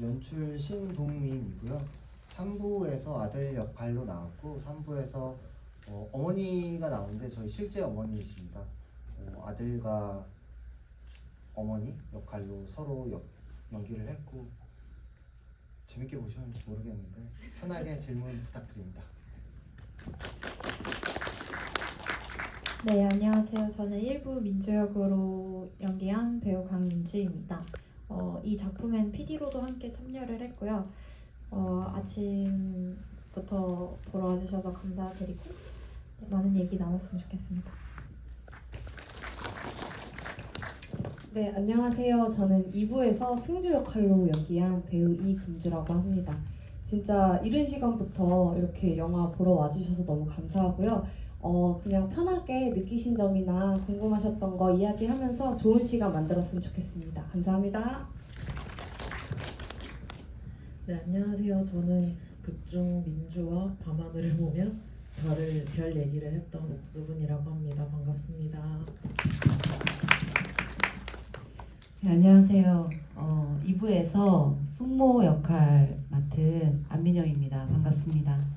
연출 신동민이고요. 3부에서 아들 역할로 나왔고 3부에서 어머니가 나오는데 저희 실제 어머니이십니다. 아들과 어머니 역할로 서로 연기를 했고 재밌게 보셨는지 모르겠는데 편하게 질문 부탁드립니다. 네, 안녕하세요. 저는 1부 민주 역으로 연기한 배우 강민주입니다. 이 작품엔 PD로도 함께 참여를 했고요. 아침부터 보러 와주셔서 감사드리고 많은 얘기 나눴으면 좋겠습니다. 네, 안녕하세요. 저는 2부에서 승주 역할로 연기한 배우 이금주라고 합니다. 진짜 이른 시간부터 이렇게 영화 보러 와주셔서 너무 감사하고요. 그냥 편하게 느끼신 점이나 궁금하셨던 거 이야기하면서 좋은 시간 만들었으면 좋겠습니다. 감사합니다. 네, 안녕하세요. 저는 극중 민주와 밤하늘을 보며 별 얘기를 했던 옥수근이라고 합니다. 반갑습니다. 네, 안녕하세요. 2부에서 숙모 역할 맡은 안민영입니다. 반갑습니다.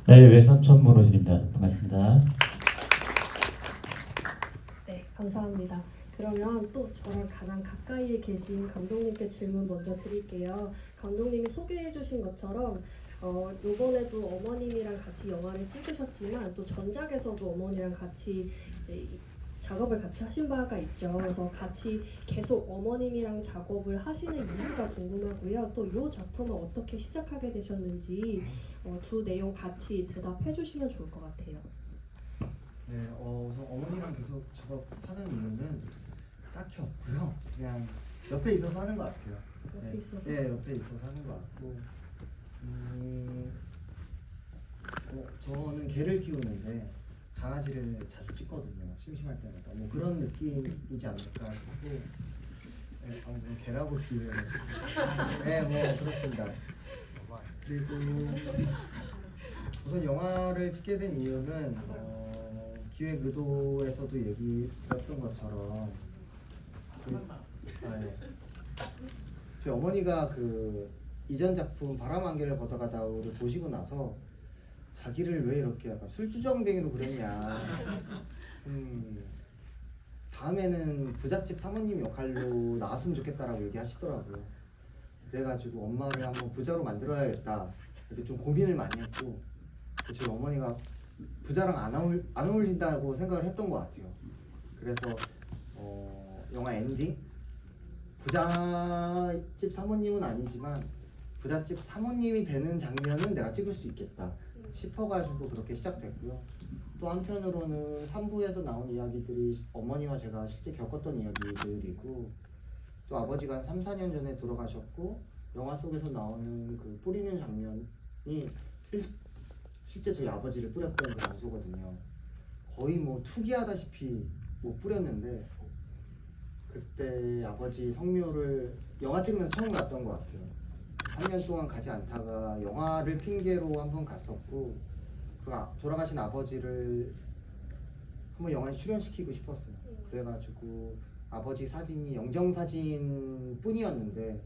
네, 외삼촌 문호준입니다. 반갑습니다. 네, 감사합니다. 그러면 또 저랑 가장 가까이에 계신 감독님께 질문 먼저 드릴게요. 감독님이 소개해 주신 것처럼 요번에도 어머님이랑 같이 영화를 찍으셨지만 또 전작에서도 어머니랑 같이 이제 작업을 같이 하신 바가 있죠. 그래서 같이 계속 어머님이랑 작업을 하시는 이유가 궁금하고요. 또 이 작품을 어떻게 시작하게 되셨는지 두 내용 같이 대답해 주시면 좋을 것 같아요. 네, 우선 어머니랑 계속 작업하는 이유는 딱히 없고요. 그냥 옆에 있어서 하는 것 같아요. 옆에 있어서? 네, 옆에 있어서 하는 것 같고 저는 개를 키우는데 강아지를 자주 찍거든요. 심심할 때마다 뭐 그런 느낌이지 않을까 싶고 네, 방금 개라고 비유해 네, 뭐 그렇습니다. 그리고 우선 영화를 찍게 된 이유는 기획 의도에서도 얘기했던 것처럼 저희 어머니가 그 이전 작품 바람 한 개를 걷어가다오를 보시고 나서 자기를 왜 이렇게 약간 술주정뱅이로 그랬냐. 다음에는 부잣집 사모님 역할로 나왔으면 좋겠다라고 얘기하시더라고요. 그래가지고 엄마를 한번 부자로 만들어야겠다 이렇게 좀 고민을 많이 했고 저희 어머니가 부자랑 안 어울린다고 생각을 했던 것 같아요. 그래서 영화 엔딩 부잣집 사모님은 아니지만 부잣집 사모님이 되는 장면은 내가 찍을 수 있겠다 싶어가지고 그렇게 시작됐고요. 또 한편으로는 3부에서 나온 이야기들이 어머니와 제가 실제 겪었던 이야기들이고 또 아버지가 3, 4년 전에 돌아가셨고 영화 속에서 나오는 그 뿌리는 장면이 실제 저희 아버지를 뿌렸던 그 장소거든요. 거의 뭐 투기하다시피 뭐 뿌렸는데 그때 아버지 성묘를 영화 찍으면서 처음 갔던 것 같아요. 3년 동안 가지 않다가 영화를 핑계로 한번 갔었고 그 돌아가신 아버지를 한번 영화에 출연시키고 싶었어요. 그래가지고 아버지 사진이 영정사진 뿐이었는데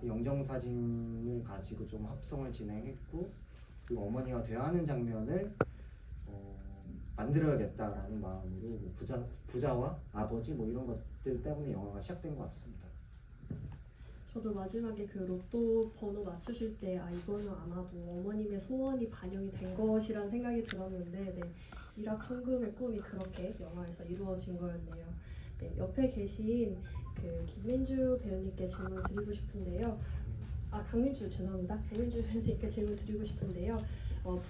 그 영정사진을 가지고 좀 합성을 진행했고 그리고 어머니와 대화하는 장면을 만들어야겠다라는 마음으로 뭐 부자와 아버지 뭐 이런 것들 때문에 영화가 시작된 것 같습니다. 저도 마지막에 그 로또 번호 맞추실 때 이거는 아마도 어머님의 소원이 반영이 된 것이란 생각이 들었는데 네, 일확천금의 꿈이 그렇게 영화에서 이루어진 거였네요. 네, 옆에 계신 그 김민주 배우님께 질문 드리고 싶은데요. 강민주 죄송합니다. 강민주 배우님께 질문 드리고 싶은데요.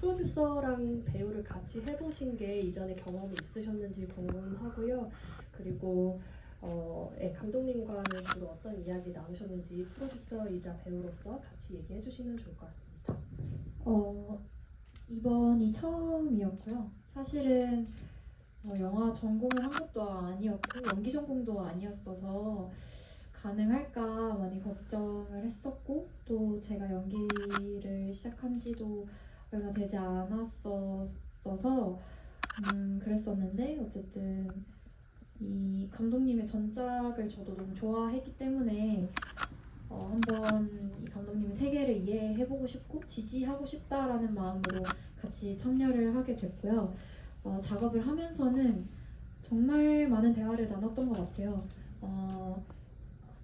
프로듀서랑 배우를 같이 해보신 게 이전에 경험이 있으셨는지 궁금하고요. 그리고 감독님과는 주로 어떤 이야기 나누셨는지 프로듀서이자 배우로서 같이 얘기해 주시면 좋을 것 같습니다. 이번이 처음이었고요. 사실은 영화 전공을 한 것도 아니었고 연기 전공도 아니었어서 가능할까 많이 걱정을 했었고 또 제가 연기를 시작한 지도 얼마 되지 않았어서 그랬었는데 어쨌든 이 감독님의 전작을 저도 너무 좋아했기 때문에 한번 이 감독님의 세계를 이해해보고 싶고 지지하고 싶다라는 마음으로 같이 참여를 하게 됐고요. 작업을 하면서는 정말 많은 대화를 나눴던 것 같아요.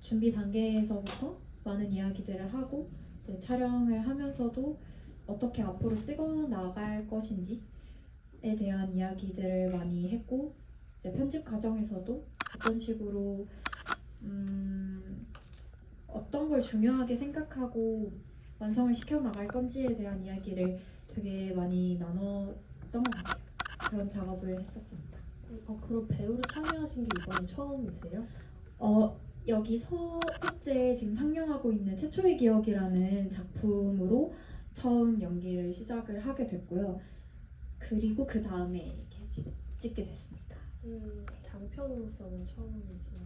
준비 단계에서부터 많은 이야기들을 하고 이제 촬영을 하면서도 어떻게 앞으로 찍어 나갈 것인지에 대한 이야기들을 많이 했고 이제 편집 과정에서도 어떤 식으로 어떤 걸 중요하게 생각하고 완성을 시켜 나갈 건지에 대한 이야기를 되게 많이 나눴던 것 같아요. 그런 작업을 했었습니다. 그럼 배우로 참여하신 게 이번이 처음이세요? 여기 서국제에 지금 상영하고 있는 최초의 기억이라는 작품으로 처음 연기를 시작을 하게 됐고요. 그리고 그 다음에 이렇게 찍게 됐습니다. 장편으로서는 처음이신.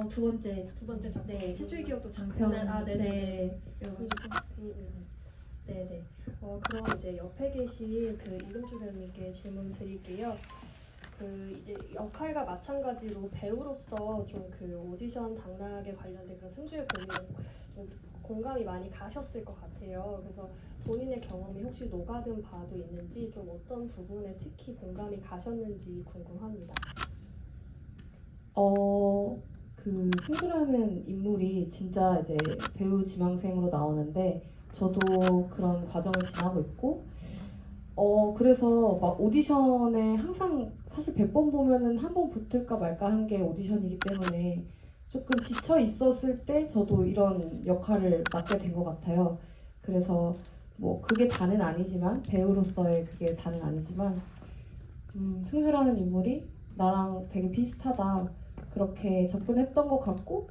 두 번째 작품. 두 번째 작품. 네, 최초의 기억도 장편. 네네. 여가지고. 네네. 그럼 이제 옆에 계신 그 이금주 배우님께 질문 드릴게요. 이제 역할과 마찬가지로 배우로서 좀 그 오디션 당락에 관련된 그런 승주의 고민에 좀 공감이 많이 가셨을 것 같아요. 그래서 본인의 경험이 혹시 녹아든 바도 있는지 좀 어떤 부분에 특히 공감이 가셨는지 궁금합니다. 그 승주라는 인물이 진짜 이제 배우 지망생으로 나오는데 저도 그런 과정을 지나고 있고 그래서 막 오디션에 항상 사실 100번 보면은 한 번 붙을까 말까 한 게 오디션이기 때문에 조금 지쳐 있었을 때 저도 이런 역할을 맡게 된 것 같아요. 그래서 뭐 그게 다는 아니지만 배우로서의 그게 다는 아니지만 승주라는 인물이 나랑 되게 비슷하다 그렇게 접근했던 것 같고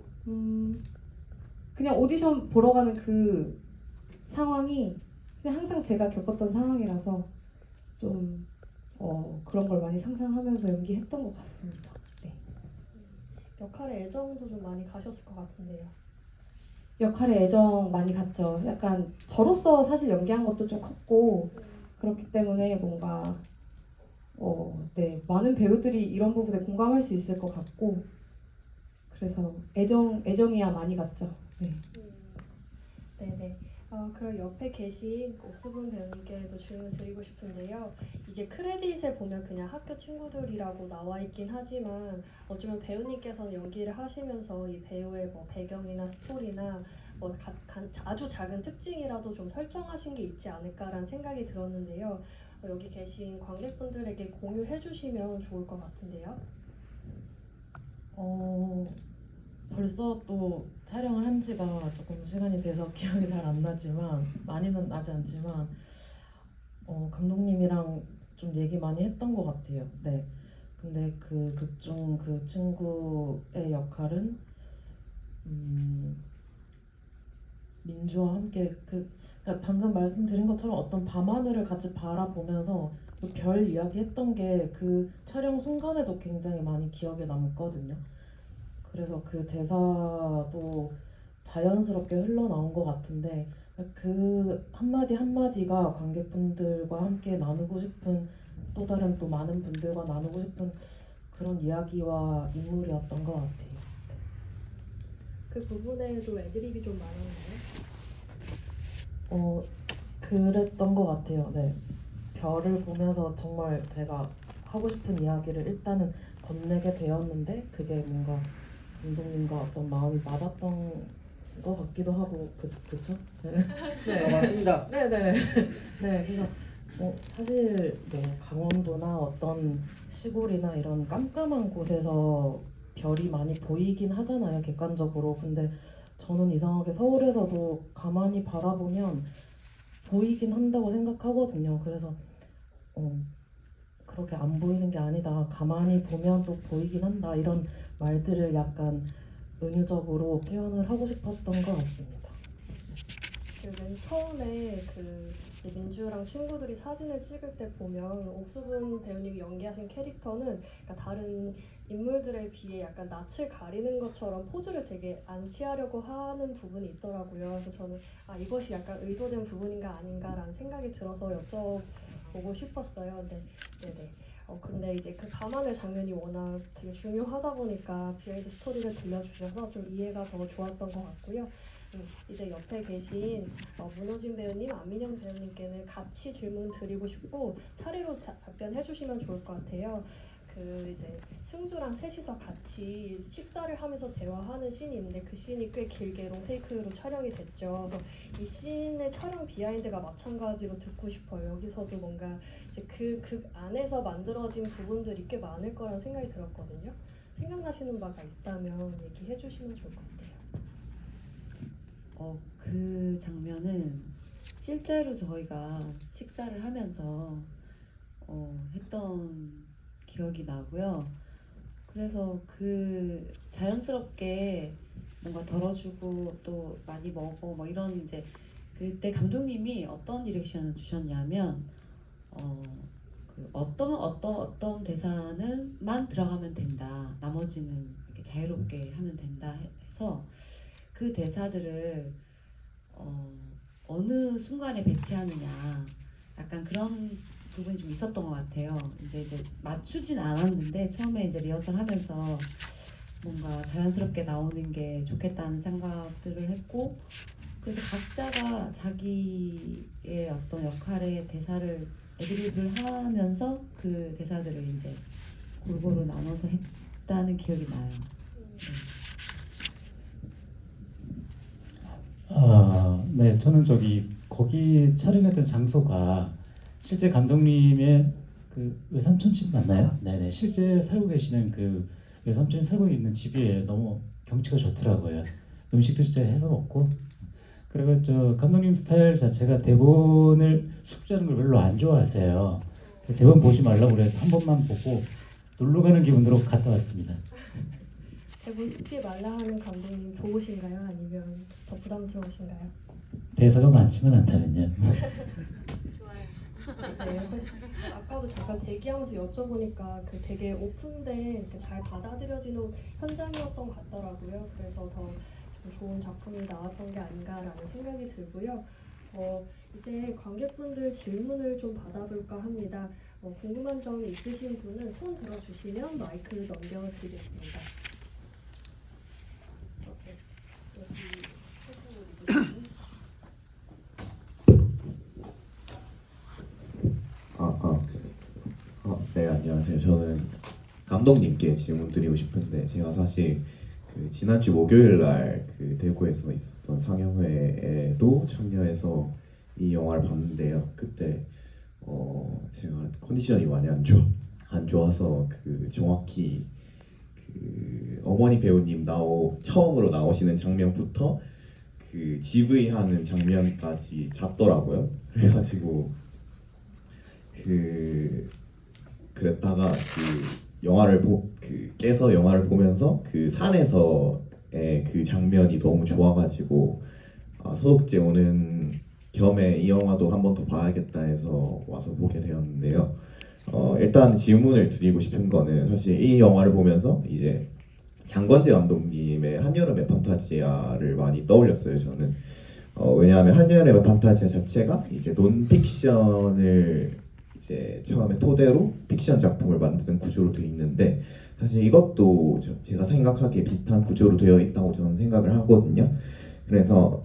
그냥 오디션 보러 가는 그 상황이 그냥 항상 제가 겪었던 상황이라서 좀 그런 걸 많이 상상하면서 연기했던 것 같습니다. 네. 역할에 애정도 좀 많이 가셨을 것 같은데요. 역할에 애정 많이 갔죠. 약간 저로서 사실 연기한 것도 좀 컸고 그렇기 때문에 뭔가 네, 많은 배우들이 이런 부분에 공감할 수 있을 것 같고 그래서 애정이야 많이 갔죠. 네. 네네. 그럼 옆에 계신 옥수분 배우님께도 질문 드리고 싶은데요. 이게 크레딧에 보면 그냥 학교 친구들이라고 나와 있긴 하지만 어쩌면 배우님께서는 연기를 하시면서 이 배우의 뭐 배경이나 스토리나 뭐 아주 작은 특징이라도 좀 설정하신 게 있지 않을까라는 생각이 들었는데요. 여기 계신 관객분들에게 공유해 주시면 좋을 것 같은데요. 벌써 또 촬영을 한 지가 조금 시간이 돼서 기억이 잘 안 나지만 많이는 나지 않지만 감독님이랑 좀 얘기 많이 했던 것 같아요. 네. 근데 그 극중 그 친구의 역할은 민주와 함께 그러니까 방금 말씀드린 것처럼 어떤 밤하늘을 같이 바라보면서 그 별 이야기 했던 게 그 촬영 순간에도 굉장히 많이 기억에 남거든요. 그래서 그 대사도 자연스럽게 흘러나온 것 같은데 그 한마디 한마디가 관객분들과 함께 나누고 싶은 또 다른 또 많은 분들과 나누고 싶은 그런 이야기와 인물이었던 것 같아요. 그 부분에도 애드립이 좀 많았나요? 그랬던 것 같아요. 네. 별을 보면서 정말 제가 하고 싶은 이야기를 일단은 건네게 되었는데 그게 뭔가 감독님과 어떤 마음이 맞았던 것 같기도 하고 그쵸? 네. 맞습니다. 네네. 네, 그래서 사실 뭐 강원도나 어떤 시골이나 이런 깜깜한 곳에서 별이 많이 보이긴 하잖아요, 객관적으로. 근데 저는 이상하게 서울에서도 가만히 바라보면 보이긴 한다고 생각하거든요. 그래서 그렇게 안 보이는 게 아니다. 가만히 보면 또 보이긴 한다. 이런 말들을 약간 은유적으로 표현을 하고 싶었던 것 같습니다. 맨 처음에 이제 민주랑 친구들이 사진을 찍을 때 보면 옥수분 배우님이 연기하신 캐릭터는 그러니까 다른 인물들에 비해 약간 낯을 가리는 것처럼 포즈를 되게 안 취하려고 하는 부분이 있더라고요. 그래서 저는 이것이 약간 의도된 부분인가 아닌가라는 생각이 들어서 여쭤보고 싶었어요. 네네. 근데 이제 그 밤하늘 장면이 워낙 되게 중요하다 보니까 비하인드 스토리를 들려주셔서 좀 이해가 더 좋았던 것 같고요. 이제 옆에 계신 문호진 배우님, 안민영 배우님께는 같이 질문 드리고 싶고 차례로 답변해 주시면 좋을 것 같아요. 그 이제 승주랑 셋이서 같이 식사를 하면서 대화하는 씬이 있는데 그 씬이 꽤 길게 롱테이크로 촬영이 됐죠. 그래서 이 씬의 촬영 비하인드가 마찬가지로 듣고 싶어요. 여기서도 뭔가 이제 그 안에서 만들어진 부분들이 꽤 많을 거라는 생각이 들었거든요. 생각나시는 바가 있다면 얘기해 주시면 좋을 것 같아요. 그 장면은 실제로 저희가 식사를 하면서 했던 기억이 나고요. 그래서 그 자연스럽게 뭔가 덜어주고 또 많이 먹어 뭐 이런 이제 그때 감독님이 어떤 디렉션을 주셨냐면 그 어떤 대사는만 들어가면 된다. 나머지는 이렇게 자유롭게 하면 된다 해서 그 대사들을 어느 순간에 배치하느냐 약간 그런 부분이 좀 있었던 것 같아요. 이제 맞추진 않았는데 처음에 이제 리허설 하면서 뭔가 자연스럽게 나오는 게 좋겠다는 생각들을 했고 그래서 각자가 자기의 어떤 역할의 대사를 애드립을 하면서 그 대사들을 이제 골고루 나눠서 했다는 기억이 나요. 네, 저는 거기 촬영했던 장소가 실제 감독님의 그 외삼촌집 맞나요? 네네, 실제 살고 계시는 그 외삼촌이 살고 있는 집이에요. 너무 경치가 좋더라고요. 음식도 진짜 해서 먹고. 그리고 저 감독님 스타일 자체가 대본을 숙지하는 걸 별로 안 좋아하세요. 대본 보지 말라고 그래서 한 번만 보고 놀러 가는 기분으로 갔다 왔습니다. 대본 숙지 말라 하는 감독님 좋으신가요? 아니면 더 부담스러우신가요? 대사가 많지만 않다면요. 네, 아까도 잠깐 대기하면서 여쭤보니까 그 되게 오픈된 잘 받아들여지는 현장이었던 것 같더라고요. 그래서 더 좀 좋은 작품이 나왔던 게 아닌가라는 생각이 들고요. 이제 관객분들 질문을 좀 받아볼까 합니다. 궁금한 점 있으신 분은 손 들어주시면 마이크 넘겨드리겠습니다. 여기 체크를 입으시면 네, 안녕하세요. 저는 감독님께 질문 드리고 싶은데 제가 사실 그 지난주 목요일 날 그 대구에서 있었던 상영회에도 참여해서 이 영화를 봤는데요. 그때 제가 컨디션이 많이 안 좋아서 그 정확히 그 어머니 배우님 처음으로 나오시는 장면부터 그 GV 하는 장면까지 잤더라고요. 그래가지고 그랬다가 깨서 영화를 보면서 그 산에서의 그 장면이 너무 좋아가지고 소독제 오는 겸에 이 영화도 한 번 더 봐야겠다 해서 와서 보게 되었는데요. 일단 질문을 드리고 싶은 거는 사실 이 영화를 보면서 이제 장건재 감독님의 한여름의 판타지아를 많이 떠올렸어요. 저는 왜냐하면 한여름의 판타지아 자체가 이제 논픽션을 이제 처음에 토대로 픽션 작품을 만드는 구조로 되어 있는데 사실 이것도 제가 생각하기에 비슷한 구조로 되어 있다고 저는 생각을 하거든요. 그래서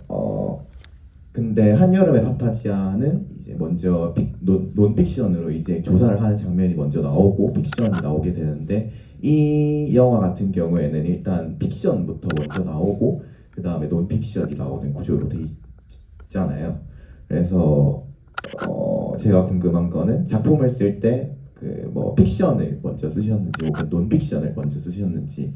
근데 한여름의 판타지아는 이제 먼저 논픽션으로 이제 조사를 하는 장면이 먼저 나오고 픽션이 나오게 되는데 이 영화 같은 경우에는 일단 픽션부터 먼저 나오고 그 다음에 논픽션이 나오는 구조로 되어 있잖아요. 그래서 제가 궁금한 거는 작품을 쓸 때 그 뭐 픽션을 먼저 쓰셨는지 혹은 논픽션을 먼저 쓰셨는지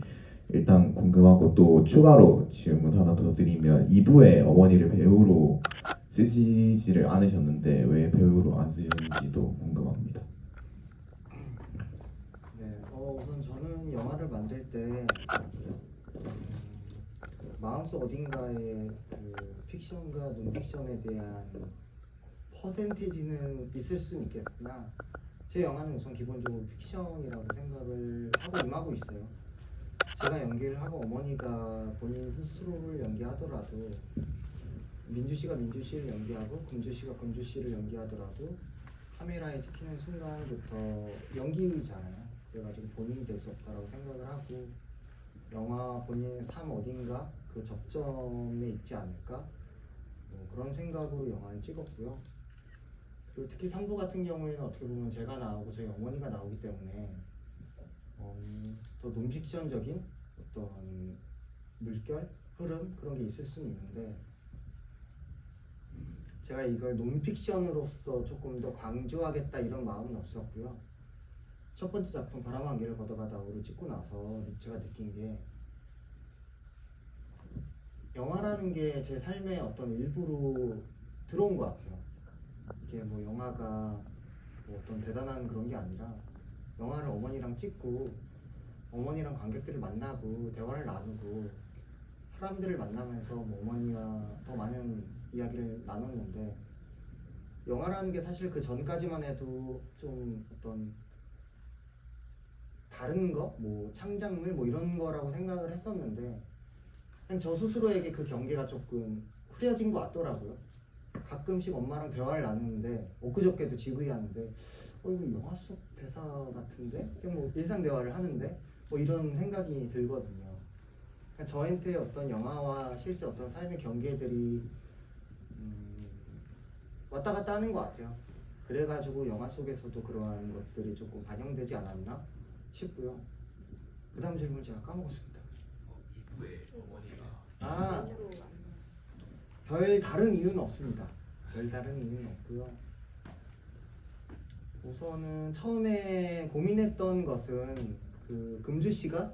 일단 궁금하고 또 추가로 질문 하나 더 드리면 2부에 어머니를 배우로 쓰시지를 않으셨는데 왜 배우로 안 쓰셨는지도 궁금합니다. 네, 우선 저는 영화를 만들 때 마음속 어딘가에 그 픽션과 논픽션에 대한 퍼센티지는 있을 수는 있겠으나 제 영화는 우선 기본적으로 픽션이라고 생각을 하고 임하고 있어요. 제가 연기를 하고 어머니가 본인 스스로를 연기하더라도 민주 씨가 민주 씨를 연기하고 금주 씨가 금주 씨를 연기하더라도 카메라에 찍히는 순간부터 연기잖아요. 그래가지고 본인이 될 수 없다라고 생각을 하고 영화 본인의 삶 어딘가 그 접점에 있지 않을까 뭐 그런 생각으로 영화를 찍었고요. 그리고 특히 3부 같은 경우에는 어떻게 보면 제가 나오고 저희 어머니가 나오기 때문에 더 논픽션적인 어떤 물결, 흐름 그런 게 있을 수는 있는데 제가 이걸 논픽션으로서 조금 더 강조하겠다 이런 마음은 없었고요. 첫 번째 작품 바람 한 개를 걷어가다오를 찍고 나서 제가 느낀 게 영화라는 게 제 삶의 어떤 일부로 들어온 것 같아요. 이게 뭐 영화가 뭐 어떤 대단한 그런 게 아니라 영화를 어머니랑 찍고 어머니랑 관객들을 만나고 대화를 나누고 사람들을 만나면서 뭐 어머니와 더 많은 이야기를 나눴는데 영화라는 게 사실 그 전까지만 해도 좀 어떤 다른 거, 뭐 창작물 뭐 이런 거라고 생각을 했었는데 그냥 저 스스로에게 그 경계가 조금 흐려진 것 같더라고요. 가끔씩 엄마랑 대화를 나누는데 엊그저께도 지구이 하는데 이거 영화 속 대사 같은데? 그냥 뭐 일상 대화를 하는데 뭐 이런 생각이 들거든요. 그러니까 저한테 어떤 영화와 실제 어떤 삶의 경계들이 왔다 갔다 하는 것 같아요. 그래가지고 영화 속에서도 그러한 것들이 조금 반영되지 않았나 싶고요. 그 다음 질문 제가 까먹었습니다. 별 다른 이유는 없습니다. 별 다른 이유는 없고요. 우선은 처음에 고민했던 것은 그 금주 씨가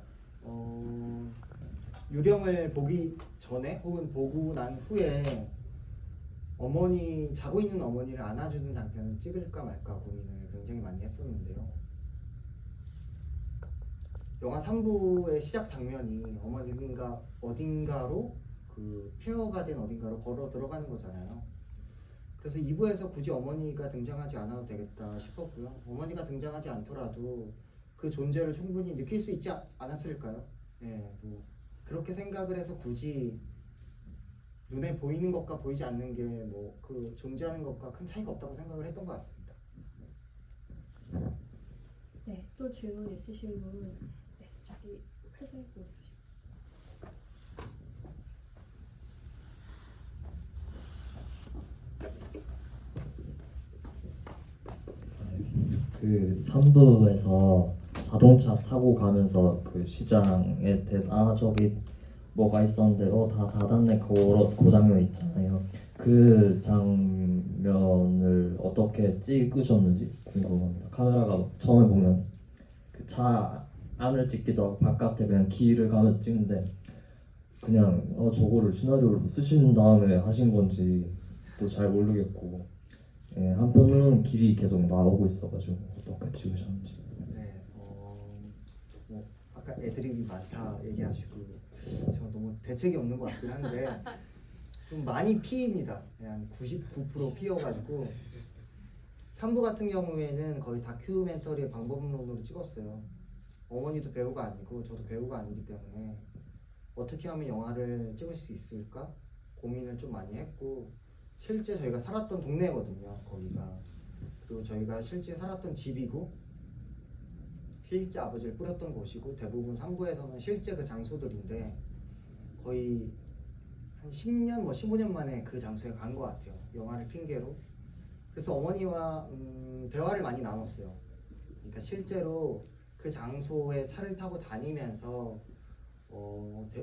유령을 보기 전에 혹은 보고 난 후에 어머니 자고 있는 어머니를 안아주는 장면을 찍을까 말까 고민을 굉장히 많이 했었는데요. 영화 3부의 시작 장면이 어머니가 어딘가로 그 폐허가 된 어딘가로 걸어 들어가는 거잖아요. 그래서 2부에서 굳이 어머니가 등장하지 않아도 되겠다 싶었고요. 어머니가 등장하지 않더라도 그 존재를 충분히 느낄 수 있지 않았을까요? 네, 뭐 그렇게 생각을 해서 굳이 눈에 보이는 것과 보이지 않는 게 뭐 그 존재하는 것과 큰 차이가 없다고 생각을 했던 것 같습니다. 네, 또 질문 있으신 분, 네, 저기 회사에 보내주시고. 그 3부에서 자동차 타고 가면서 그 시장에 대해서 저기 뭐가 있었는데 다 닫았네 그 장면 있잖아요. 그 장면을 어떻게 찍으셨는지 궁금합니다. 카메라가 처음에 보면 그 차 안을 찍기도 하고 바깥에 그냥 길을 가면서 찍는데 그냥 저거를 시나리오로 쓰신 다음에 하신 건지 또 잘 모르겠고 예, 한편으로는 길이 계속 나오고 있어가지고 어떻게 찍으셨는지. 네, 뭐 아까 애드립이 많다 얘기하시고 제가 너무 대책이 없는 것 같긴 한데 좀 많이 P입니다. 그냥 99% P여가지고 3부 같은 경우에는 거의 다큐멘터리의 방법론으로 찍었어요. 어머니도 배우가 아니고 저도 배우가 아니기 때문에 어떻게 하면 영화를 찍을 수 있을까 고민을 좀 많이 했고 실제 저희가 살았던 동네거든요. 거기가. 그리고 저희가 실제 살았던 집이고 실제 아버지를 뿌렸던 곳이고 대부분 3부에서는 실제 그 장소들인데 거의 한 10년, 뭐 15년 만에 그 장소에 간 것 같아요. 영화를 핑계로. 그래서 어머니와 대화를 많이 나눴어요. 그러니까 실제로 그 장소에 차를 타고 다니면서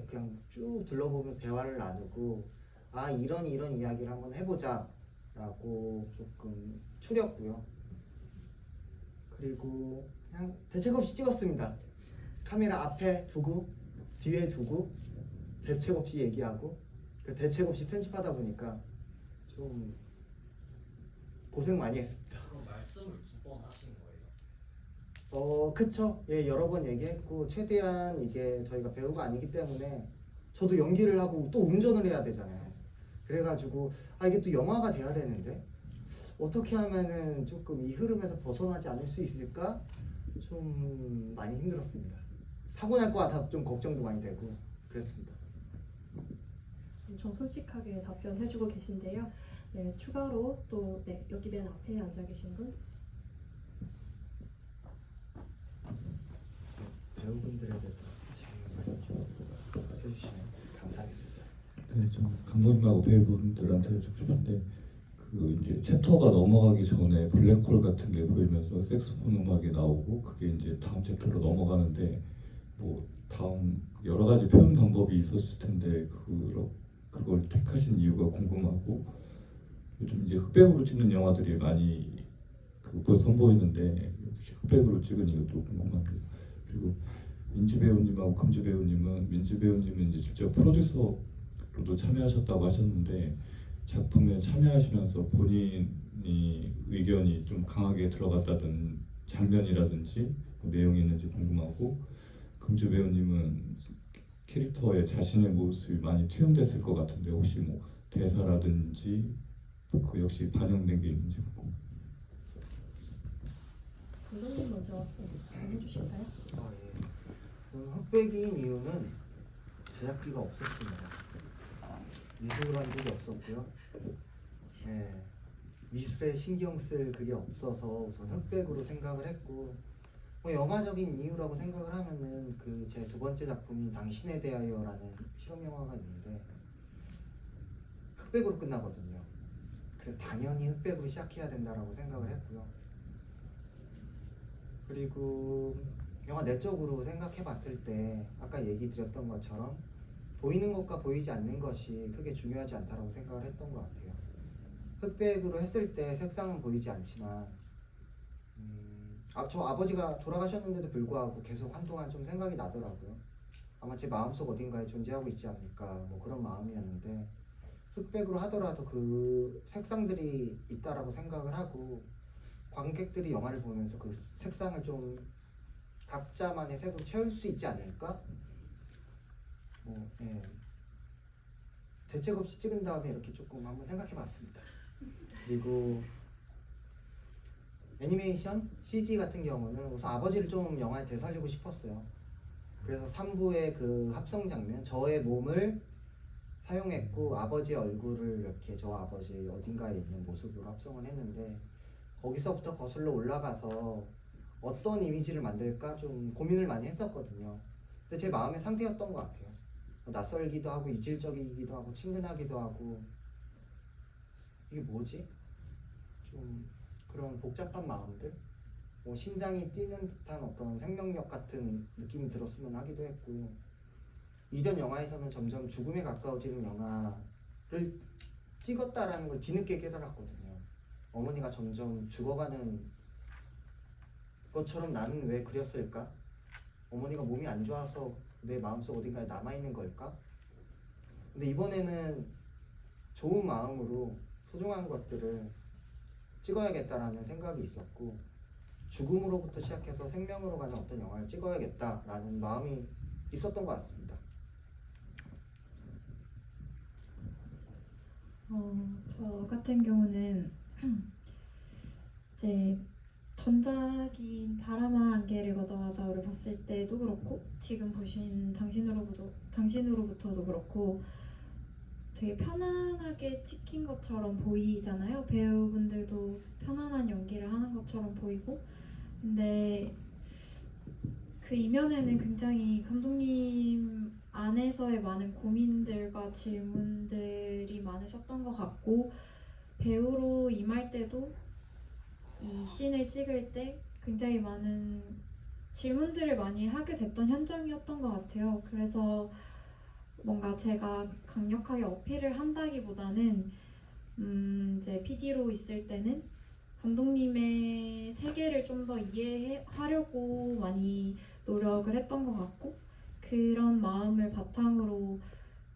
그냥 쭉 둘러보면서 대화를 나누고 이런 이야기를 한번 해보자 라고 조금 추렸고요. 그리고 그냥 대책 없이 찍었습니다. 카메라 앞에 두고 뒤에 두고 대책 없이 얘기하고 그 대책 없이 편집하다 보니까 좀 고생 많이 했습니다. 그럼 말씀을 2번 하신 거예요? 그쵸. 예, 여러 번 얘기했고 최대한 이게 저희가 배우가 아니기 때문에 저도 연기를 하고 또 운전을 해야 되잖아요. 그래가지고 이게 또 영화가 돼야 되는데 어떻게 하면은 조금 이 흐름에서 벗어나지 않을 수 있을까? 좀 많이 힘들었습니다. 사고 날 것 같아서 좀 걱정도 많이 되고 그랬습니다. 엄청 솔직하게 답변해주고 계신데요. 네, 추가로 또 여기 맨 앞에 앉아 계신 분. 배우분들에게도 질문 많이 좀 해주시면 감사하겠습니다. 네, 좀 감독님하고 배우분들한테 좀 싶은데 그 이제 챕터가 넘어가기 전에 블랙홀 같은 게 보이면서 색소폰 음악이 나오고 그게 이제 다음 챕터로 넘어가는데 뭐 다음 여러 가지 표현 방법이 있었을 텐데 그걸 택하신 이유가 궁금하고 요즘 이제 흑백으로 찍는 영화들이 많이 선보이는데 혹시 흑백으로 찍은 이유도 궁금합니다. 그리고 민지 배우님하고 금주 배우님은 민지 배우님은 이제 직접 프로듀서로도 참여하셨다고 하셨는데 작품에 참여하시면서 본인이 의견이 좀 강하게 들어갔다든 장면이라든지 내용이 있는지 궁금하고 금주 배우님은 캐릭터에 자신의 모습이 많이 투영됐을 것 같은데 혹시 뭐 대사라든지 그 역시 반영된 게 있는지 궁금합니다. 감독님 먼저 해주실까요? 예. 저는 흑백인 이유는 제작비가 없었습니다. 미술 감독이 없었고요. 예. 미술에 신경 쓸 그게 없어서 우선 흑백으로 생각을 했고 뭐 영화적인 이유라고 생각을 하면은 그 제 두 번째 작품인 당신에 대하여라는 실험 영화가 있는데 흑백으로 끝나거든요. 그래서 당연히 흑백으로 시작해야 된다라고 생각을 했고요. 그리고 영화 내적으로 생각해 봤을 때 아까 얘기 드렸던 것처럼 보이는 것과 보이지 않는 것이 크게 중요하지 않다라고 생각을 했던 것 같아요. 흑백으로 했을 때 색상은 보이지 않지만 저 아버지가 돌아가셨는데도 불구하고 계속 한동안 좀 생각이 나더라고요. 아마 제 마음속 어딘가에 존재하고 있지 않을까 뭐 그런 마음이었는데 흑백으로 하더라도 그 색상들이 있다라고 생각을 하고 관객들이 영화를 보면서 그 색상을 좀 각자만의 색으로 채울 수 있지 않을까? 예. 대책 없이 찍은 다음에 이렇게 조금 한번 생각해 봤습니다. 그리고 애니메이션, CG 같은 경우는 우선 아버지를 좀 영화에 되살리고 싶었어요. 그래서 3부의 그 합성 장면, 저의 몸을 사용했고 아버지의 얼굴을 이렇게 저 아버지 어딘가에 있는 모습으로 합성을 했는데 거기서부터 거슬러 올라가서 어떤 이미지를 만들까 좀 고민을 많이 했었거든요. 근데 제 마음의 상태였던 것 같아요. 낯설기도 하고 이질적이기도 하고 친근하기도 하고 이게 뭐지? 좀 그런 복잡한 마음들 뭐 심장이 뛰는 듯한 어떤 생명력 같은 느낌이 들었으면 하기도 했고 이전 영화에서는 점점 죽음에 가까워지는 영화를 찍었다라는 걸 뒤늦게 깨달았거든요. 어머니가 점점 죽어가는 것처럼 나는 왜 그렸을까? 어머니가 몸이 안 좋아서 내 마음속 어딘가에 남아있는 걸까? 근데 이번에는 좋은 마음으로 소중한 것들을 찍어야겠다라는 생각이 있었고 죽음으로부터 시작해서 생명으로 가는 어떤 영화를 찍어야겠다라는 마음이 있었던 것 같습니다. 저 같은 경우는 이제 전작인 바람아 안개를 걷어가다를 봤을 때도 그렇고 지금 보신 당신으로부터도 그렇고 되게 편안하게 찍힌 것처럼 보이잖아요. 배우분들도 편안한 연기를 하는 것처럼 보이고 근데 그 이면에는 굉장히 감독님 안에서의 많은 고민들과 질문들이 많으셨던 것 같고 배우로 임할 때도 이 씬을 찍을 때 굉장히 많은 질문들을 많이 하게 됐던 현장이었던 것 같아요. 그래서 뭔가 제가 강력하게 어필을 한다기보다는 이제 PD로 있을 때는 감독님의 세계를 좀 더 이해하려고 많이 노력을 했던 것 같고 그런 마음을 바탕으로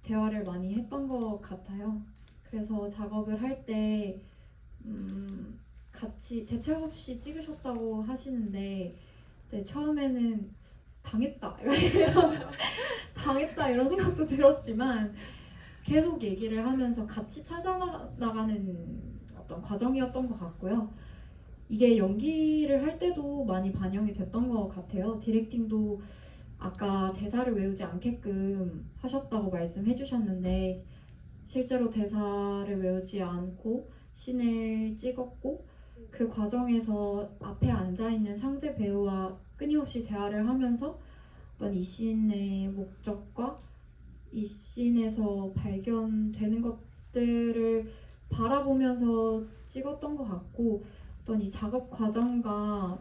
대화를 많이 했던 것 같아요. 그래서 작업을 할 때 같이 대책 없이 찍으셨다고 하시는데 이제 처음에는 당했다 이런 생각도 들었지만 계속 얘기를 하면서 같이 찾아나가는 어떤 과정이었던 것 같고요. 이게 연기를 할 때도 많이 반영이 됐던 것 같아요. 디렉팅도 아까 대사를 외우지 않게끔 하셨다고 말씀해 주셨는데 실제로 대사를 외우지 않고 씬을 찍었고 그 과정에서 앞에 앉아있는 상대 배우와 끊임없이 대화를 하면서 어떤 이 씬의 목적과 이 씬에서 발견되는 것들을 바라보면서 찍었던 것 같고 어떤 이 작업 과정과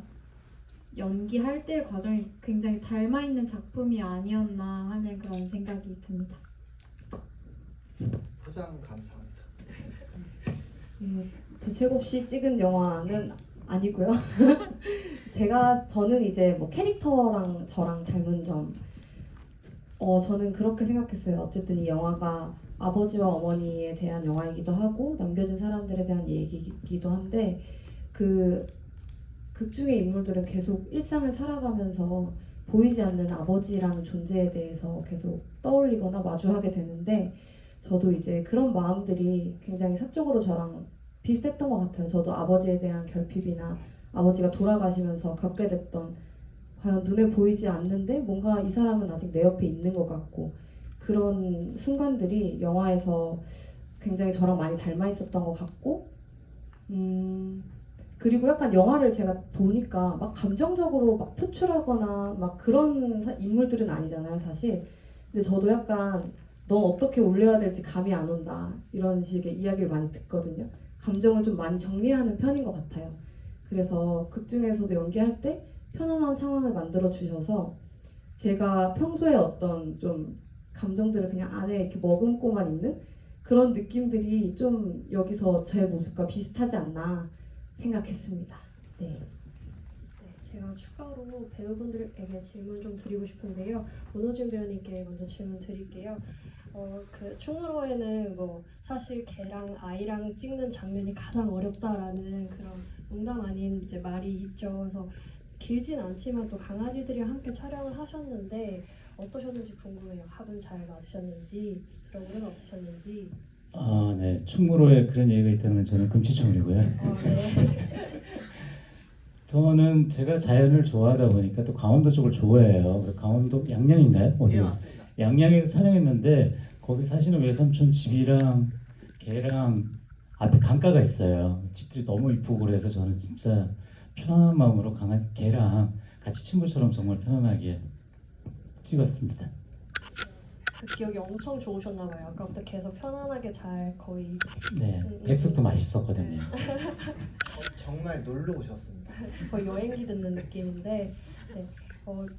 연기할 때의 과정이 굉장히 닮아있는 작품이 아니었나 하는 그런 생각이 듭니다. 포장 감사합니다. 대책 없이 찍은 영화는 아니고요. 저는 이제 뭐 캐릭터랑 저랑 닮은 점, 저는 그렇게 생각했어요. 어쨌든 이 영화가 아버지와 어머니에 대한 영화이기도 하고 남겨진 사람들에 대한 얘기이기도 한데 그 극 중의 인물들은 계속 일상을 살아가면서 보이지 않는 아버지라는 존재에 대해서 계속 떠올리거나 마주하게 되는데 저도 이제 그런 마음들이 굉장히 사적으로 저랑 비슷했던 것 같아요. 저도 아버지에 대한 결핍이나 아버지가 돌아가시면서 겪게 됐던 과연 눈에 보이지 않는데 뭔가 이 사람은 아직 내 옆에 있는 것 같고 그런 순간들이 영화에서 굉장히 저랑 많이 닮아 있었던 것 같고 그리고 약간 영화를 제가 보니까 막 감정적으로 막 표출하거나 막 그런 인물들은 아니잖아요, 사실. 근데 저도 약간 넌 어떻게 올려야 될지 감이 안 온다 이런 식의 이야기를 많이 듣거든요. 감정을 좀 많이 정리하는 편인 것 같아요. 그래서 극 중에서도 연기할 때 편안한 상황을 만들어 주셔서 제가 평소에 어떤 좀 감정들을 그냥 안에 이렇게 머금고만 있는 그런 느낌들이 좀 여기서 제 모습과 비슷하지 않나 생각했습니다. 네. 네, 제가 추가로 배우분들에게 질문 좀 드리고 싶은데요. 문호준 배우님께 먼저 질문 드릴게요. 그 충무로에는 뭐 사실 걔랑 아이랑 찍는 장면이 가장 어렵다라는 그런 농담 아닌 이제 말이 있죠. 그래서 길진 않지만 또 강아지들이랑 함께 촬영을 하셨는데 어떠셨는지 궁금해요. 합은 잘 맞으셨는지, 트러블은 없으셨는지. 네. 충무로에 그런 얘기가 있다면 저는 금시초문이고요. 네. 저는 제가 자연을 좋아하다 보니까 또 강원도 쪽을 좋아해요. 강원도 양양인가요? 예, 어디요? 맞습니다. 양양에서 촬영했는데 거기 사시는 외삼촌 집이랑 걔랑 앞에 강가가 있어요. 집들이 너무 이쁘고 그래서 저는 진짜 편안한 마음으로 걔랑 같이 친구처럼 정말 편안하게 찍었습니다. 그 기억이 엄청 좋으셨나 봐요. 아까부터 계속 편안하게 잘 거의 네, 백숙도 맛있었거든요. 정말 놀러 오셨습니다. 거의 여행기 듣는 느낌인데 네.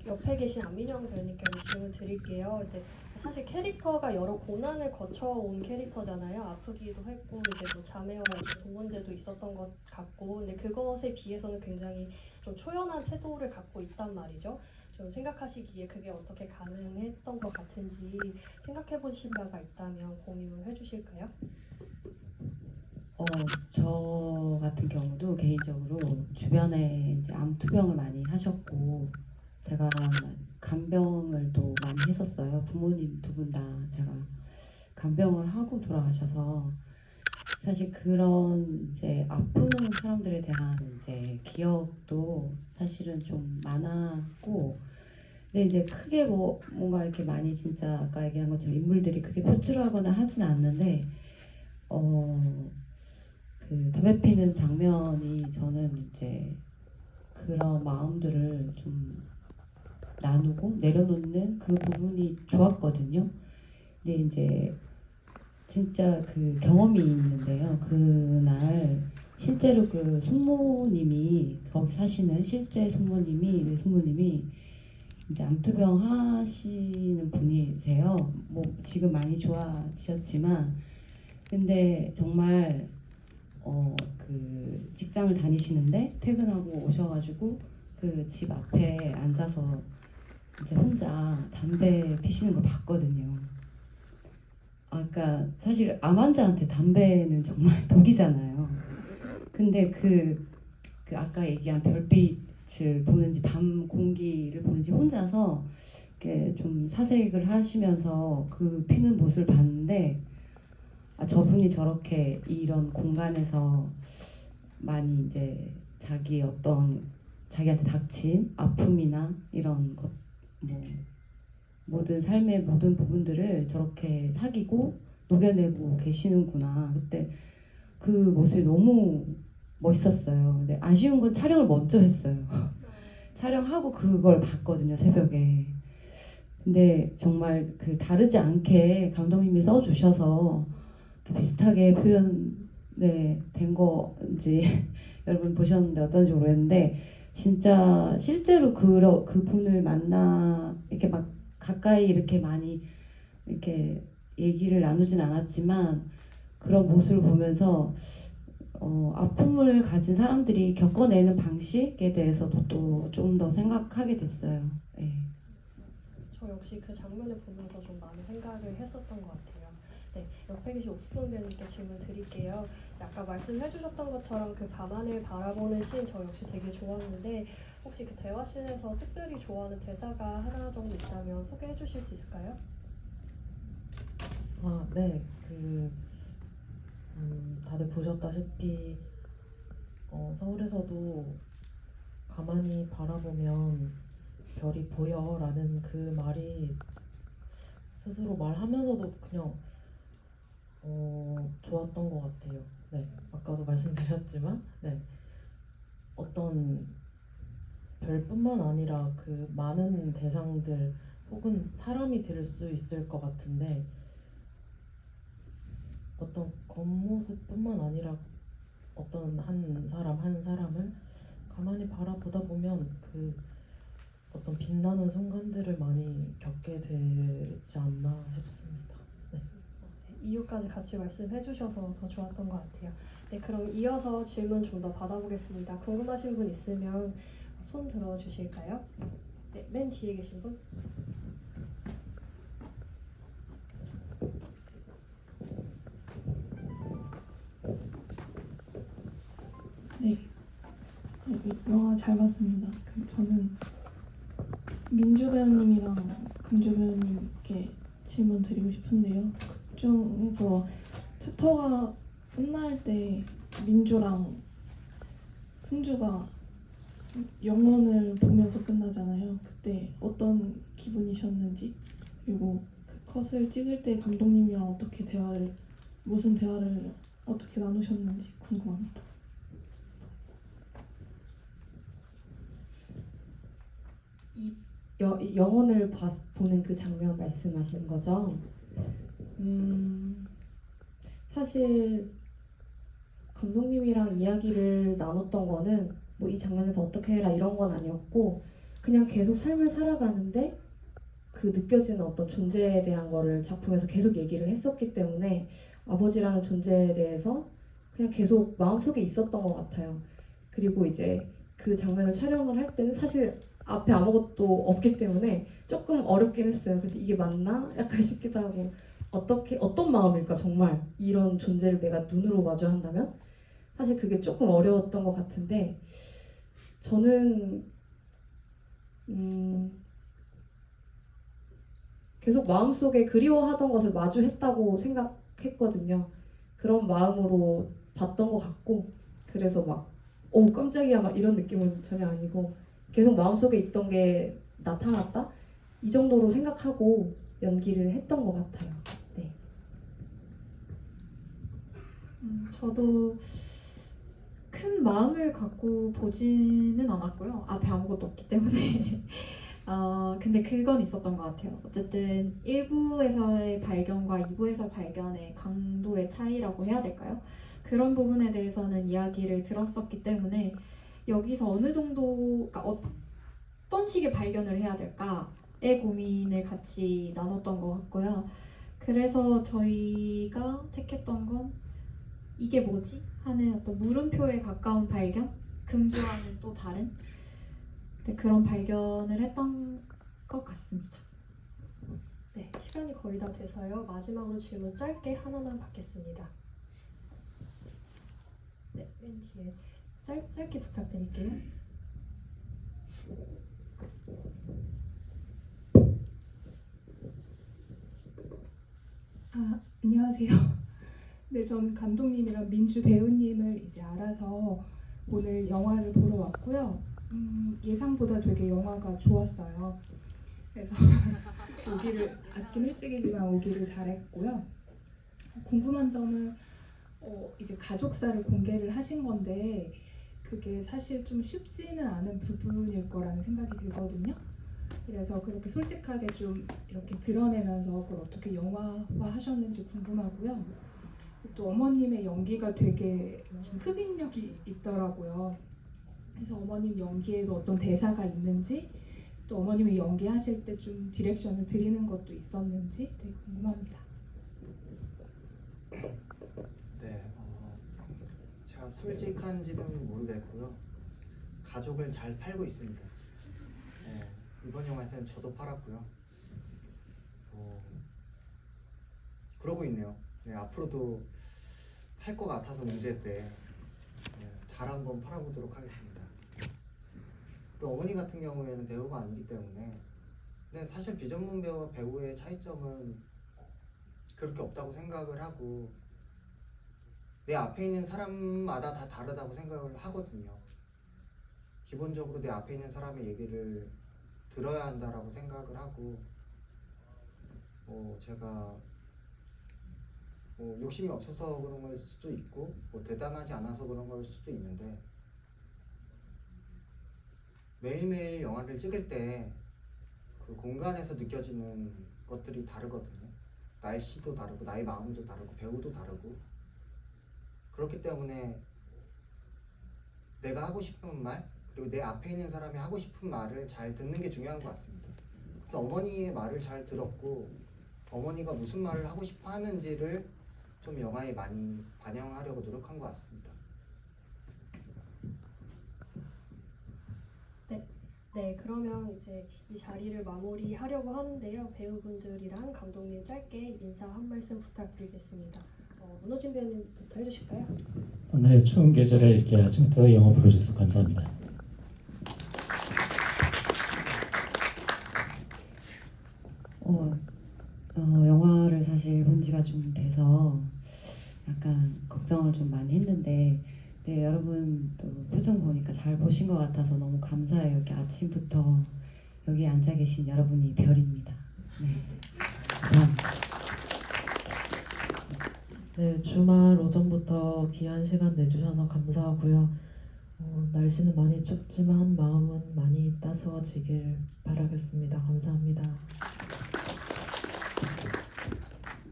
옆에 계신 안민영 배우님께 질문 드릴게요. 이제 사실 캐릭터가 여러 고난을 거쳐온 캐릭터잖아요. 아프기도 했고 이제 뭐 자매와 돈 문제도 있었던 것 같고 근데 그것에 비해서는 굉장히 좀 초연한 태도를 갖고 있단 말이죠. 좀 생각하시기에 그게 어떻게 가능했던 것 같은지 생각해 보신 바가 있다면 공유해 주실까요? 저 같은 경우도 개인적으로 주변에 이제 암투병을 많이 하셨고 제가 간병을 또 많이 했었어요. 부모님 두 분 다 제가 간병을 하고 돌아가셔서 사실 그런 이제 아픈 사람들에 대한 이제 기억도 사실은 좀 많았고 근데 이제 크게 뭔가 이렇게 많이 진짜 아까 얘기한 것처럼 인물들이 크게 표출하거나 하진 않는데 그 담배 피는 장면이 저는 이제 그런 마음들을 좀 나누고 내려놓는 그 부분이 좋았거든요. 근데 이제 진짜 그 경험이 있는데요. 그날 실제로 그 숙모님이 거기 사시는 실제 숙모님이 외숙모님이 이제 암투병 하시는 분이세요. 뭐 지금 많이 좋아지셨지만 근데 정말 그 직장을 다니시는데 퇴근하고 오셔가지고 그 집 앞에 앉아서 이제 혼자 담배 피시는 걸 봤거든요. 아까 사실 암 환자한테 담배는 정말 독이잖아요. 근데 그 아까 얘기한 별빛을 보는지 밤 공기를 보는지 혼자서 이렇게 좀 사색을 하시면서 그 피는 모습을 봤는데 저분이 저렇게 이런 공간에서 많이 이제 자기한테 닥친 아픔이나 이런 것 뭐 모든 삶의 모든 부분들을 저렇게 사귀고 녹여내고 계시는구나. 그때 그 모습이 너무 멋있었어요. 근데 아쉬운 건 촬영을 먼저 했어요. 촬영하고 그걸 봤거든요, 새벽에. 근데 정말 그 다르지 않게 감독님이 써주셔서 비슷하게 된 건지 여러분 보셨는데 어떤지 모르겠는데 진짜 실제로 그분을 만나 이렇게 막 가까이 이렇게 많이 이렇게 얘기를 나누진 않았지만 그런 모습을 보면서 아픔을 가진 사람들이 겪어내는 방식에 대해서도 또 좀 더 생각하게 됐어요. 예. 저 역시 그 장면을 보면서 좀 많은 생각을 했었던 것 같아요. 네, 옆에 계신 옥수동 배우님께 질문 드릴게요. 아까 말씀해주셨던 것처럼 그 밤하늘 바라보는 씬 저 역시 되게 좋았는데 혹시 그 대화씬에서 특별히 좋아하는 대사가 하나 정도 있다면 소개해 주실 수 있을까요? 아, 네. 다들 보셨다시피 서울에서도 가만히 바라보면 별이 보여라는 그 말이 스스로 말하면서도 그냥 좋았던 것 같아요. 네, 아까도 말씀드렸지만, 네, 어떤 별뿐만 아니라 그 많은 대상들 혹은 사람이 될 수 있을 것 같은데 어떤 겉모습뿐만 아니라 어떤 한 사람을 가만히 바라보다 보면 그 어떤 빛나는 순간들을 많이 겪게 되지 않나 싶습니다. 네. 이유까지 같이 말씀해 주셔서 더 좋았던 것 같아요. 네, 그럼 이어서 질문 좀 더 받아보겠습니다. 궁금하신 분 있으면 손 들어 주실까요? 네, 맨 뒤에 계신 분. 네, 영화 잘 봤습니다. 저는 민주 배우님이랑 금주 배우님께 질문 드리고 싶은데요. 극 중에서 챕터가 끝날 때 민주랑 승주가 영혼을 보면서 끝나잖아요. 그때 어떤 기분이셨는지, 그리고 그 컷을 찍을 때 감독님이랑 무슨 대화를 어떻게 나누셨는지 궁금합니다. 영혼을 보는 그 장면 말씀하시는 거죠? 사실 감독님이랑 이야기를 나눴던 거는 뭐 이 장면에서 어떻게 해라 이런 건 아니었고 그냥 계속 삶을 살아가는데 그 느껴지는 어떤 존재에 대한 거를 작품에서 계속 얘기를 했었기 때문에 아버지라는 존재에 대해서 그냥 계속 마음속에 있었던 것 같아요. 그리고 이제 그 장면을 촬영을 할 때는 사실 앞에 아무것도 없기 때문에 조금 어렵긴 했어요. 그래서 이게 맞나? 약간 싶기도 하고 어떤 마음일까 정말 이런 존재를 내가 눈으로 마주한다면? 사실 그게 조금 어려웠던 것 같은데 저는 계속 마음속에 그리워하던 것을 마주했다고 생각했거든요. 그런 마음으로 봤던 것 같고 그래서 막 오 깜짝이야 막 이런 느낌은 전혀 아니고 계속 마음속에 있던 게 나타났다? 이 정도로 생각하고 연기를 했던 것 같아요. 네. 저도 큰 마음을 갖고 보지는 않았고요. 앞에 아무것도 없기 때문에. 근데 그건 있었던 것 같아요. 어쨌든 1부에서의 발견과 2부에서 발견의 강도의 차이라고 해야 될까요? 그런 부분에 대해서는 이야기를 들었었기 때문에 여기서 어느 정도, 그러니까 어떤 식의 발견을 해야 될까의 고민을 같이 나눴던 것 같고요. 그래서 저희가 택했던 건 이게 뭐지? 하는 어떤 물음표에 가까운 발견? 금주와는 또 다른 그런 발견을 했던 것 같습니다. 네, 시간이 거의 다 돼서요. 마지막으로 질문 짧게 하나만 받겠습니다. 네, 맨 뒤에 짧게 부탁드릴게요. 안녕하세요. 네, 저는 감독님이랑 민주 배우님을 이제 알아서 오늘 영화를 보러 왔고요. 예상보다 되게 영화가 좋았어요. 그래서 아침 일찍이지만 오기를 잘했고요. 궁금한 점은 이제 가족사를 공개를 하신 건데 그게 사실 좀 쉽지는 않은 부분일 거라는 생각이 들거든요. 그래서 그렇게 솔직하게 좀 이렇게 드러내면서 그걸 어떻게 영화화하셨는지 궁금하고요. 또 어머님의 연기가 되게 좀 흡입력이 있더라고요. 그래서 어머님 연기에도 어떤 대사가 있는지, 또 어머님이 연기하실 때 좀 디렉션을 드리는 것도 있었는지 되게 궁금합니다. 네, 제가 솔직한지는 모르겠고요. 가족을 잘 팔고 있습니다. 네, 이번 영화에서는 저도 팔았고요. 그러고 있네요. 네, 앞으로도 팔 것 같아서 문제 때 잘 한번 팔아보도록 하겠습니다. 그리고 어머니 같은 경우에는 배우가 아니기 때문에 네, 사실 비전문 배우와 배우의 차이점은 그렇게 없다고 생각을 하고 내 앞에 있는 사람마다 다 다르다고 생각을 하거든요. 기본적으로 내 앞에 있는 사람의 얘기를 들어야 한다라고 생각을 하고 제가 욕심이 없어서 그런 걸 수도 있고 대단하지 않아서 그런 걸 수도 있는데 매일매일 영화를 찍을 때 그 공간에서 느껴지는 것들이 다르거든요. 날씨도 다르고 나의 마음도 다르고 배우도 다르고 그렇기 때문에 내가 하고 싶은 말 그리고 내 앞에 있는 사람이 하고 싶은 말을 잘 듣는 게 중요한 것 같습니다. 그래서 어머니의 말을 잘 들었고 어머니가 무슨 말을 하고 싶어 하는지를 좀 영화에 많이 반영하려고 노력한 것 같습니다. 네, 그러면 이제 이 자리를 마무리하려고 하는데요. 배우분들이랑 감독님 짧게 인사 한 말씀 부탁드리겠습니다. 문호진 배우님부터 해주실까요? 네, 추운 계절에 이렇게 아침부터 영화 보여주셔서 감사합니다. 영화를 사실 본 지가 좀 돼서 약간 걱정을 좀 많이 했는데 네, 여러분 또 표정 보니까 잘 보신 것 같아서 너무 감사해요. 이렇게 아침부터 여기 앉아 계신 여러분이 별입니다. 네, 감사합니다. 네, 주말 오전부터 귀한 시간 내주셔서 감사하고요. 날씨는 많이 춥지만 마음은 많이 따스워지길 바라겠습니다. 감사합니다.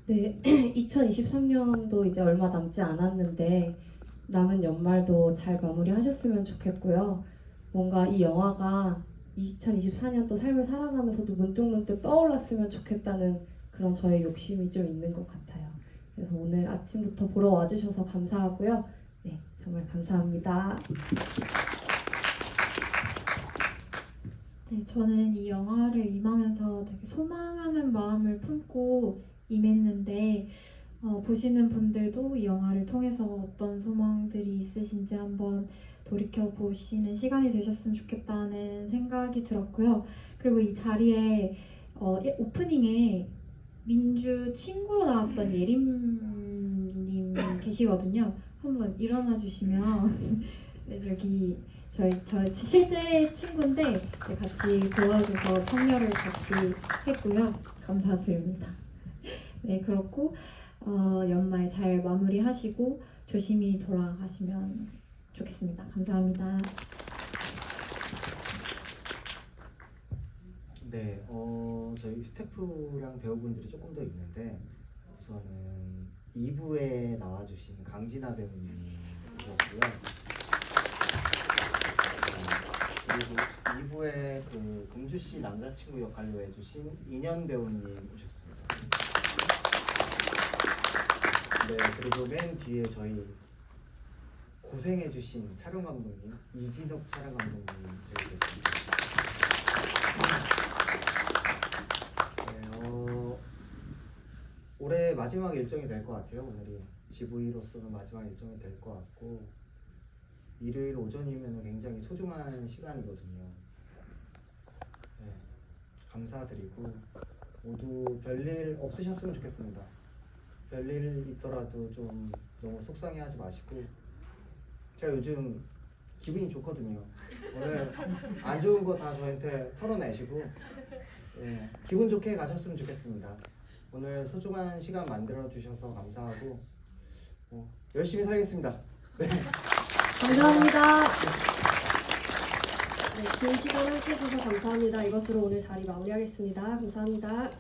네, 2023년도 이제 얼마 남지 않았는데 남은 연말도 잘 마무리하셨으면 좋겠고요. 뭔가 이 영화가 2024년도 삶을 살아가면서도 문득문득 떠올랐으면 좋겠다는 그런 저의 욕심이 좀 있는 것 같아요. 그래서 오늘 아침부터 보러 와주셔서 감사하고요. 네, 정말 감사합니다. 네, 저는 이 영화를 임하면서 되게 소망하는 마음을 품고 임했는데 보시는 분들도 이 영화를 통해서 어떤 소망들이 있으신지 한번 돌이켜 보시는 시간이 되셨으면 좋겠다는 생각이 들었고요. 그리고 이 자리에 오프닝에 민주 친구로 나왔던 예림님 계시거든요. 한번 일어나 주시면 네, 저기 저 실제 친구인데 이제 같이 도와줘서 참여를 같이 했고요. 감사드립니다. 네, 그렇고 연말 잘 마무리하시고 조심히 돌아가시면 좋겠습니다. 감사합니다. 네, 저희 스태프랑 배우분들이 조금 더 있는데 우선은 2부에 나와주신 강진아 배우님이셨고요. 그리고 2부에 그 금주 씨 남자친구 역할로 해주신 인현 배우님 오셨습니다. 네, 그리고 맨 뒤에 저희 고생해주신 촬영 감독님 이진욱 촬영 감독님 저희 계십니다. 네, 올해 마지막 일정이 될 것 같아요. 오늘이 GV로서는 마지막 일정이 될 것 같고 일요일 오전이면 굉장히 소중한 시간이거든요. 네, 감사드리고 모두 별일 없으셨으면 좋겠습니다. 별일 있더라도 좀 너무 속상해하지 마시고 제가 요즘 기분이 좋거든요. 오늘 안 좋은 거 다 저한테 털어내시고 네, 기분 좋게 가셨으면 좋겠습니다. 오늘 소중한 시간 만들어 주셔서 감사하고 열심히 살겠습니다. 네. 감사합니다. 긴 시간 함께 해주셔서 감사합니다. 이것으로 오늘 자리 마무리하겠습니다. 감사합니다.